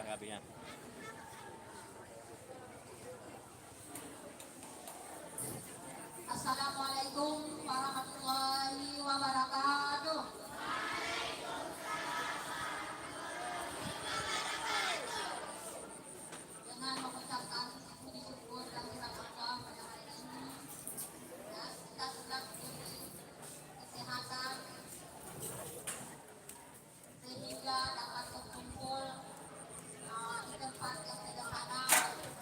kabehnya. Assalamualaikum warahmatullahi wabarakatuh. Dengan mengucapkan puji syukur dan kiranya Allah pada hari ini, ya, kita sedang diberi kesehatan sehingga dapat berkumpul di tempat yang sederhana,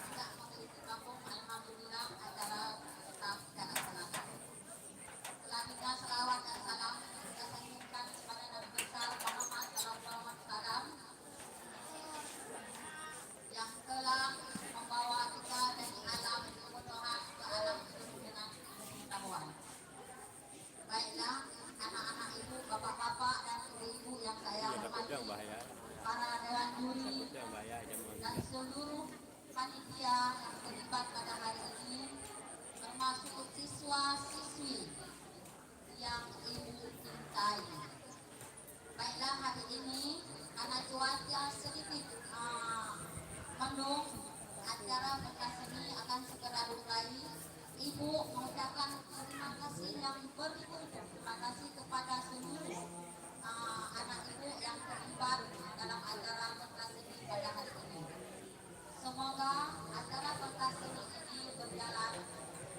tidak memiliki kampung. Alhamdulillah acara tetap kita laksanakan. Selanjutnya selawat dan salam kita sanjungkan kepada Nabi besar Muhammad sallallahu alaihi wasallam yang telah membawa kita dari alam kebodohan ke alam hidup dengan pengetahuan. Baiklah anak-anak ibu, bapak-bapak dan ibu-ibu yang saya hormati, para dewan juri dan seluruh panitia yang terlibat pada hari ini, termasuk siswa-siswi yang ibu cintai. Baiklah, hari ini karena cuaca sedikit mendung, acara pentas seni akan segera dimulai. Ibu mengucapkan terima kasih yang beribu-ribu. Terima kasih kepada seluruh anak ibu yang terlibat dalam acara pentas seni pada hari ini. Semoga acara pentas seni ini berjalan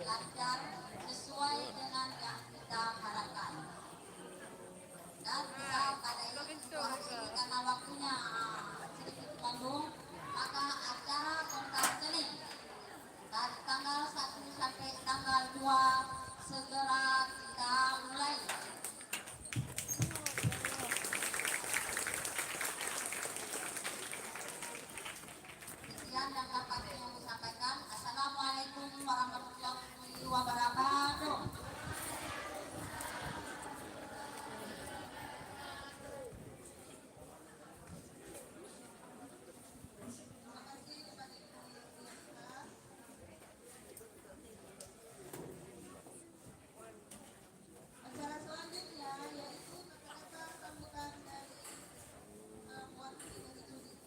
lancar sesuai dengan yang kita harapkan. Dan kita pada ini karena waktunya sedikit mendung, maka acara pentas seni dari tanggal 1 sampai tanggal 2 segera kita mulai. Sekian yang dapat saya sampaikan. Assalamualaikum warahmatullahi wabarakatuh. Acara selanjutnya yaitu kata-kata sambutan dari mewakili dari juri.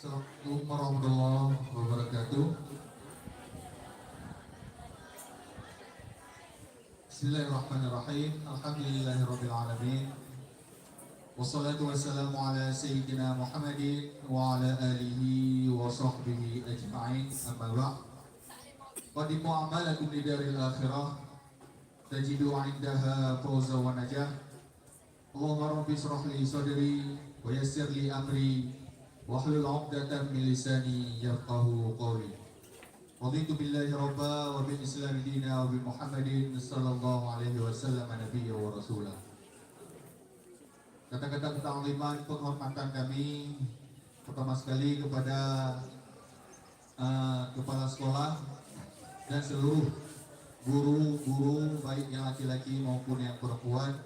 Assalamualaikum warahmatullahi wabarakatuh. Bismillahirrahmanirrahim. Alhamdulillahirabbil alamin. Wassalatu wassalamu ala sayyidina Muhammadin wa ala alihi wa sahbihi ajma'in. Amma ba'd. Qaddimu a'malakum lidaril akhirah tajidu 'indaha fawza wa najah. Allahumma rabbi shrah li sadri wa yassir li amri wahlul 'uqdatam min lisani yafqahu qawli. Raditu billahi rabba wa bil islam dina wa bi Muhammadin sallallahu alaihi wasallam nabiyya wa rasulah. Kata-kata ta'liman penghormatan kami pertama sekali kepada kepala sekolah dan seluruh guru-guru baik yang laki-laki maupun yang perempuan,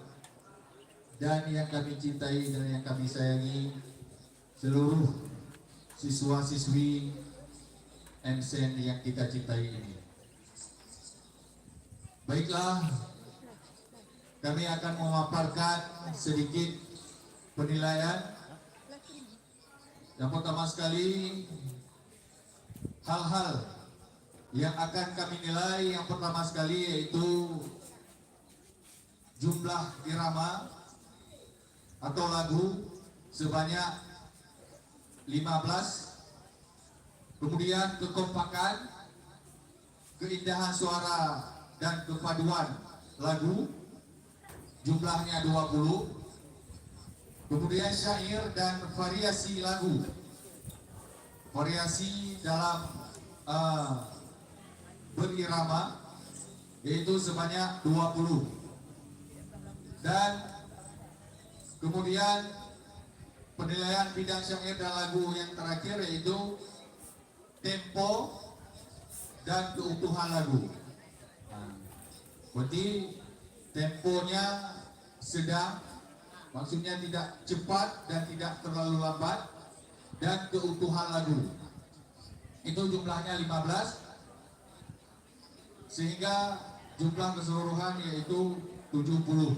dan yang kami cintai dan yang kami sayangi seluruh siswa-siswi MSN yang kita cintai ini. Baiklah, kami akan memaparkan sedikit penilaian. Yang pertama sekali, hal-hal yang akan kami nilai yang pertama sekali yaitu jumlah irama atau lagu sebanyak 15, kemudian kekompakan, keindahan suara dan kepaduan lagu jumlahnya 20, kemudian syair dan variasi lagu, variasi dalam berirama yaitu sebanyak 20, dan kemudian penilaian bidang syair dan lagu yang terakhir yaitu tempo, dan keutuhan lagu. Nah, berarti temponya sedang, maksudnya tidak cepat dan tidak terlalu lambat, dan keutuhan lagu. Itu jumlahnya 15, sehingga jumlah keseluruhan yaitu 70.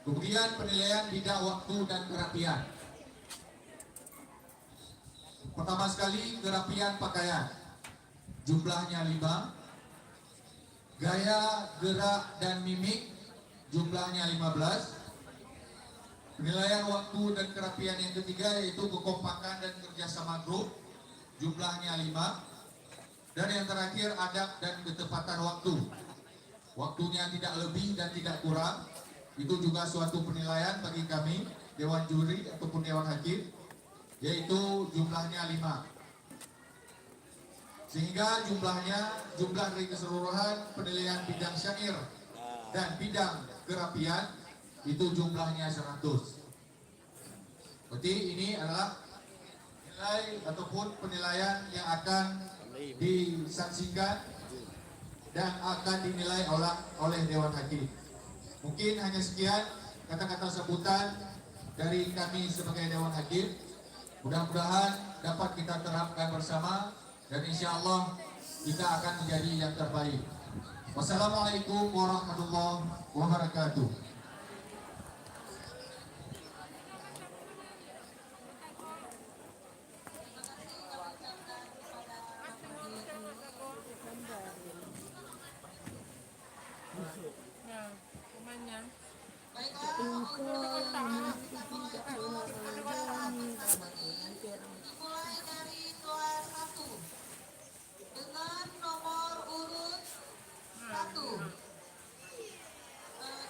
Kemudian penilaian bidang waktu dan kerapian. Pertama sekali kerapian pakaian, jumlahnya 5. Gaya, gerak, dan mimik, jumlahnya 15. Penilaian waktu dan kerapian yang ketiga yaitu kekompakan dan kerjasama grup, jumlahnya 5. Dan yang terakhir adab dan ketepatan waktu, waktunya tidak lebih dan tidak kurang. Itu juga suatu penilaian bagi kami Dewan Juri ataupun Dewan Hakim, yaitu jumlahnya 5. Sehingga jumlah dari keseluruhan penilaian bidang syair dan bidang kerapian itu jumlahnya 100. Berarti ini adalah nilai ataupun penilaian yang akan disaksikan dan akan dinilai oleh Dewan Hakim. Mungkin hanya sekian kata-kata sambutan dari kami sebagai Dewan Hakim. Mudah-mudahan dapat kita terapkan bersama dan insya Allah kita akan menjadi yang terbaik. Wassalamualaikum warahmatullahi wabarakatuh. Baiklah, untuk anak kita dimulai dari kelas 1 dengan nomor urut 1.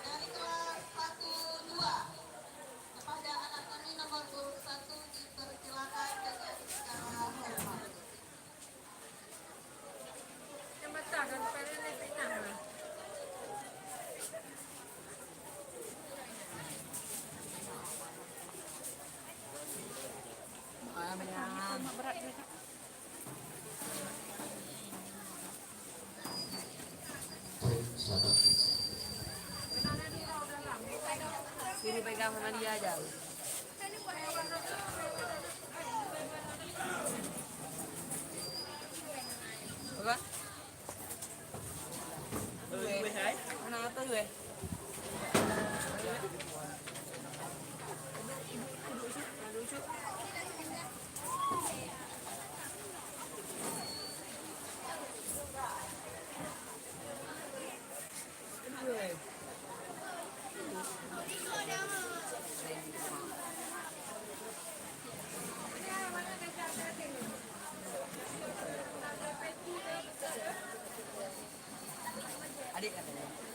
Dari kelas 1 2 kepada anak kami nomor urut 1 dipersilakan dengan secara hormat. Sini pegang sama dia aja. Apa? Mana apa gue? Adik katanya.